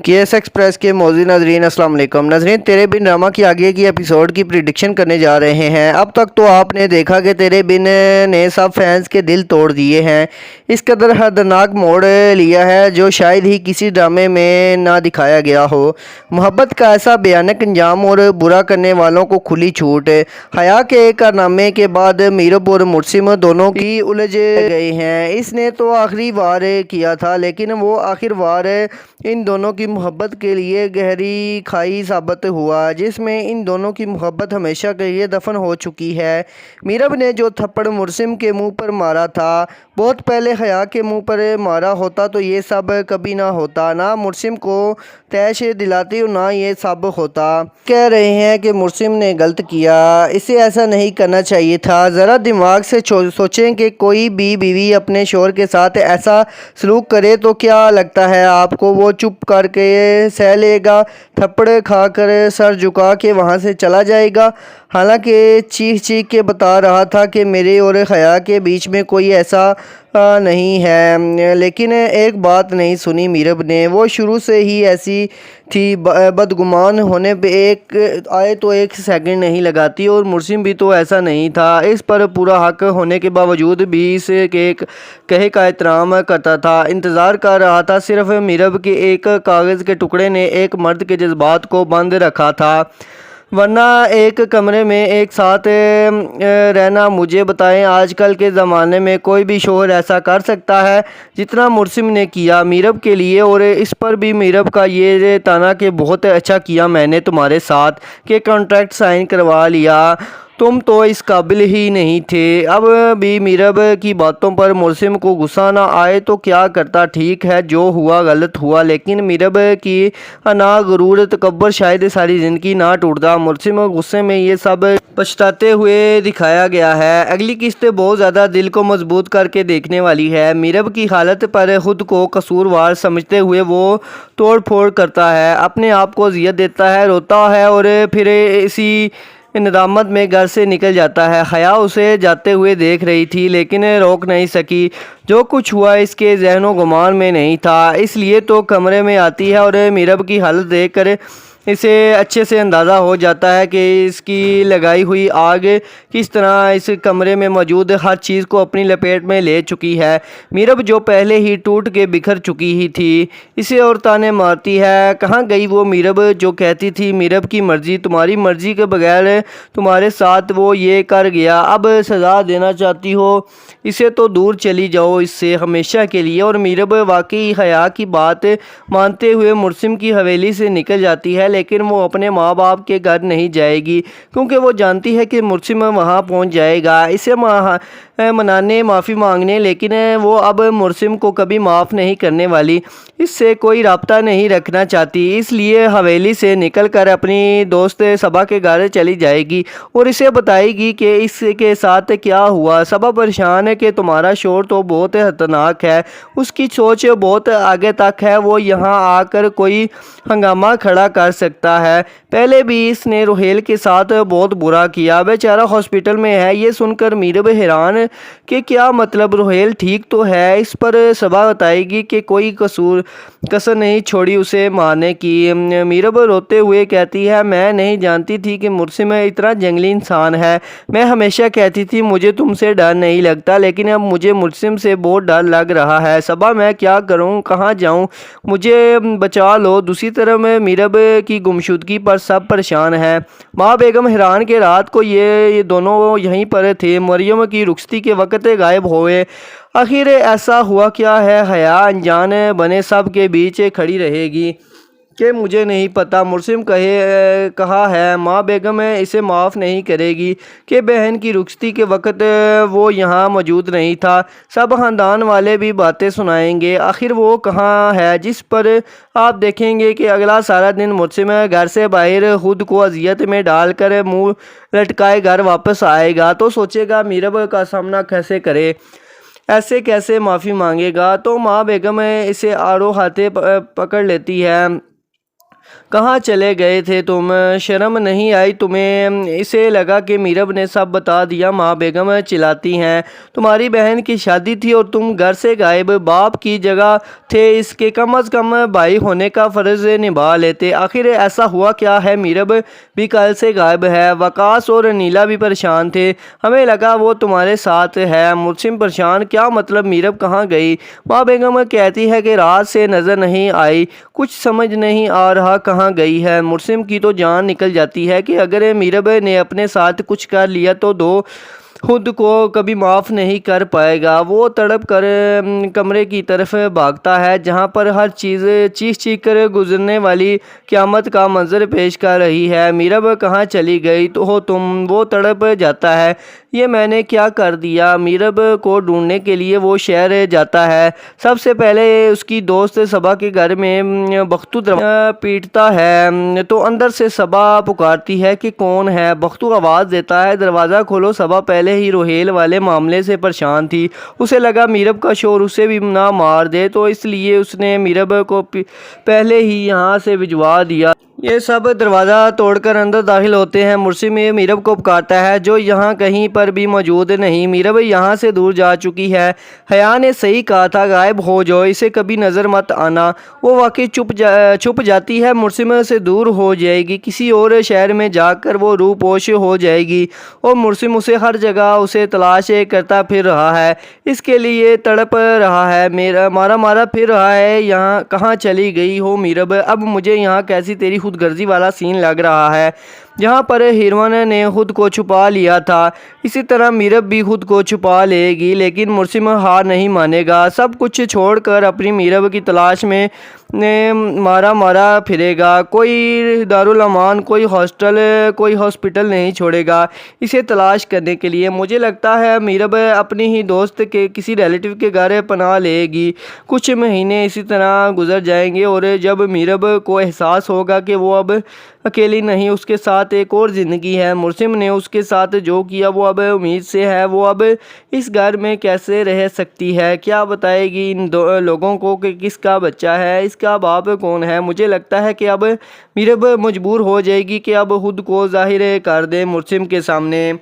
KS express के मौजूद नाजरीन अस्सलाम वालेकुम। नाजरीन, तेरे बिन ड्रामा की आगे की एपिसोड की प्रिडिक्शन करने जा रहे हैं। अब तक तो आपने देखा कि तेरे बिन ने सब फैंस के दिल तोड़ दिए हैं। इस कदर खतरनाक मोड़ लिया है जो शायद ही किसी ड्रामे में ना दिखाया गया हो। मोहब्बत का ऐसा भयानक अंजाम और बुरा करने वालों को खुली छूट। हया के कारनामे के बाद मीरब और मुर्सिम दोनों की उलझ गए हैं। इसने तो आखिरी वार किया था, लेकिन वो आखिर वार इन दोनों की मोहब्बत के लिए गहरी खाई साबित हुआ, जिसमें इन दोनों की मोहब्बत हमेशा के लिए दफन हो चुकी है। मीरब ने जो थप्पड़ मुर्सिम के मुंह पर मारा था, बहुत पहले हया के मुंह पर मारा होता तो ये सब कभी ना होता। ना मुर्सिम को तैश दिलाती और ना ये सब होता। कह रहे हैं कि मुर्सिम ने गलत किया, इसे ऐसा नहीं करना चाहिए था। ज़रा दिमाग से सोचें कि कोई भी बीवी अपने शौहर के साथ ऐसा सलूक करे तो क्या लगता है आपको? वो चुप करके सह लेगा, थप्पड़ खाकर सर झुका के वहाँ से चला जाएगा? हालांकि चीख चीख के बता रहा था कि मेरे और हया के बीच में कोई ऐसा नहीं है, लेकिन एक बात नहीं सुनी मीरब ने। वो शुरू से ही ऐसी थी, बदगुमान होने पे एक आए तो एक सेकंड नहीं लगाती, और मुर्सिम भी तो ऐसा नहीं था। इस पर पूरा हक होने के बावजूद भी इस के कहे का एहतराम करता था। इंतज़ार कर रहा था सिर्फ मीरब के एक कागज़ के टुकड़े ने एक मर्द के जज्बात को बंद रखा था, वरना एक कमरे में एक साथ रहना। मुझे बताएं, आजकल के ज़माने में कोई भी शौहर ऐसा कर सकता है जितना मुर्सिम ने किया मीरब के लिए? और इस पर भी मीरब का ये ताना कि बहुत अच्छा किया मैंने तुम्हारे साथ, कि कॉन्ट्रैक्ट साइन करवा लिया, तुम तो इस काबिल ही नहीं थे। अब भी मीरब की बातों पर मुर्सिम को गुस्सा ना आए तो क्या करता? ठीक है, जो हुआ गलत हुआ, लेकिन मीरब की अना गुरूर तकब्बर शायद सारी ज़िंदगी ना टूटता। मुर्सिम गुस्से में ये सब पछताते हुए दिखाया गया है। अगली किस्त बहुत ज़्यादा दिल को मजबूत करके देखने वाली है। मीरब की हालत पर ख़ुद को कसूरवार समझते हुए वो तोड़ फोड़ करता है, अपने आप को अज़ियत देता है, रोता है और फिर इसी नदामत में घर से निकल जाता है। हया उसे जाते हुए देख रही थी, लेकिन रोक नहीं सकी। जो कुछ हुआ इसके ज़हनो गुमान में नहीं था, इसलिए तो कमरे में आती है और मीरब की हालत देखकर इसे अच्छे से अंदाज़ा हो जाता है कि इसकी लगाई हुई आग किस तरह इस कमरे में मौजूद हर चीज़ को अपनी लपेट में ले चुकी है। मीरब जो पहले ही टूट के बिखर चुकी ही थी, इसे और ताने मारती है। कहाँ गई वो मीरब जो कहती थी मीरब की मर्ज़ी, तुम्हारी मर्ज़ी के बगैर तुम्हारे साथ वो ये कर गया, अब सज़ा देना चाहती हो? इसे तो दूर चली जाओ इससे हमेशा के लिए। और मीरब वाकई हया की बात मानते हुए मुर्सिम की हवेली से निकल जाती है, लेकिन वो अपने माँ बाप के घर नहीं जाएगी, क्योंकि वो जानती है कि मुर्सिम वहाँ पहुँच जाएगा इसे मनाने, माफ़ी मांगने, लेकिन वो अब मुर्सिम को कभी माफ़ नहीं करने वाली, इससे कोई राब्ता नहीं रखना चाहती। इसलिए हवेली से निकलकर अपनी दोस्त सबा के घर चली जाएगी और इसे बताएगी कि इसके साथ क्या हुआ। सबा परेशान है कि तुम्हारा शोर तो बहुत खतरनाक है, उसकी सोच बहुत आगे तक है, वो यहाँ आकर कोई हंगामा खड़ा कर सकता है। पहले भी इसने रोहेल के साथ बहुत बुरा किया, बेचारा हॉस्पिटल में है। ये सुनकर मीरब हैरान कि क्या मतलब, रोहेल ठीक तो है? इस पर सबा बताएगी कि कोई कसर नहीं छोड़ी उसे मारने की। मीरब रोते हुए कहती है, मैं नहीं जानती थी कि मुर्सिम इतना जंगली इंसान है। मैं हमेशा कहती थी मुझे तुमसे डर नहीं लगता, लेकिन अब मुझे मुर्सिम से बहुत डर लग रहा है। सबा, मैं क्या करूं, कहां जाऊं, मुझे बचा लो। दूसरी तरफ मीरब की गुमशुदगी पर सब परेशान है। माँ बेगम हैरान के रात को ये दोनों यहीं पर थे, मरियम की रुखसती के वक्त गायब हुए। आखिर ऐसा हुआ क्या है? हया अनजान बने सब के बीच खड़ी रहेगी कि मुझे नहीं पता। मुर्सिम कहा है माँ बेगम इसे माफ़ नहीं करेगी कि बहन की रुखसती के वक्त वो यहाँ मौजूद नहीं था। सब ख़ानदान वाले भी बातें सुनाएंगे, आखिर वो कहाँ है? जिस पर आप देखेंगे कि अगला सारा दिन मुर्सिम घर से बाहर खुद को अजियत में डालकर मुँह लटकाए घर वापस आएगा तो सोचेगा मीरब का सामना कैसे करे, ऐसे कैसे माफ़ी मांगेगा। तो माँ बेगम इसे आड़ो हाथे पकड़ लेती है। कहाँ चले गए थे तुम? शर्म नहीं आई तुम्हें? इसे लगा कि मीरब ने सब बता दिया। माँ बेगम चिल्लाती हैं, तुम्हारी बहन की शादी थी और तुम घर से गायब। बाप की जगह थे इसके, कम अज़ कम भाई होने का फ़र्ज़ निभा लेते। आखिर ऐसा हुआ क्या है? मीरब भी कल से गायब है। वकास और नीला भी परेशान थे, हमें लगा वो तुम्हारे साथ है। मुर्सिम परेशान? क्या मतलब? मीरब कहाँ गई? माँ बेगम कहती है कि रात से नज़र नहीं आई, कुछ समझ नहीं आ रहा कहाँ गई है। मुर्सिम की तो जान निकल जाती है कि अगर मीरब ने अपने साथ कुछ कर लिया तो खुद को कभी माफ़ नहीं कर पाएगा। वो तड़प कर कमरे की तरफ भागता है जहाँ पर हर चीज़ चीख चीख कर गुजरने वाली क़यामत का मंजर पेश कर रही है। मीरब कहाँ चली गई तो हो तुम? वो तड़प जाता है, ये मैंने क्या कर दिया? मीरब को ढूंढने के लिए वो शहर जाता है। सबसे पहले उसकी दोस्त सबा के घर में बख्तू पीटता है तो अंदर से सबा पुकारती है कि कौन है? बख्तू आवाज़ देता है, दरवाज़ा खोलो। सबा पहले ही रोहेल वाले मामले से परेशान थी। उसे लगा मीरब का शोर उसे भी ना मार दे, तो इसलिए उसने मीरब को पहले ही यहाँ से भिजवा दिया। ये सब दरवाज़ा तोड़कर अंदर दाखिल होते हैं। मुर्सिम मीरब को पुकारता है जो यहाँ कहीं पर भी मौजूद नहीं। मीरब यहाँ से दूर जा चुकी है। हया ने सही कहा था, गायब हो जाओ, इसे कभी नज़र मत आना। वो वाकई छुप जाती है, मुर्सिम से दूर हो जाएगी, किसी और शहर में जाकर वो रूपोश हो जाएगी और मुर्सिम उसे हर जगह उसे तलाश करता फिर रहा है, इसके लिए तड़प रहा है, मेरा मारा मारा फिर रहा है। यहाँ कहाँ चली गई हो मीरब? अब मुझे यहाँ कैसी तेरी खुदगर्जी वाला सीन लग रहा है जहाँ पर हिरवन ने खुद को छुपा लिया था, इसी तरह मीरब भी खुद को छुपा लेगी। लेकिन मुर्सिम हार नहीं मानेगा, सब कुछ छोड़कर अपनी मीरब की तलाश में मारा मारा फिरेगा। कोई दारुल अमान, कोई हॉस्टल, कोई हॉस्पिटल नहीं छोड़ेगा इसे तलाश करने के लिए। मुझे लगता है मीरब अपनी ही दोस्त के किसी रिलेटिव के घर पनाह लेगी। कुछ महीने इसी तरह गुजर जाएंगे और जब मीरब को एहसास होगा कि वो अब अकेली नहीं, उसके साथ एक और ज़िंदगी है। मुर्सिम ने उसके साथ जो किया वो अब उम्मीद से है। वो अब इस घर में कैसे रह सकती है? क्या बताएगी इन लोगों को कि किसका बच्चा है, इसका बाप कौन है? मुझे लगता है कि अब मीरब मजबूर हो जाएगी कि अब खुद को जाहिर कर दे मुर्सिम के सामने।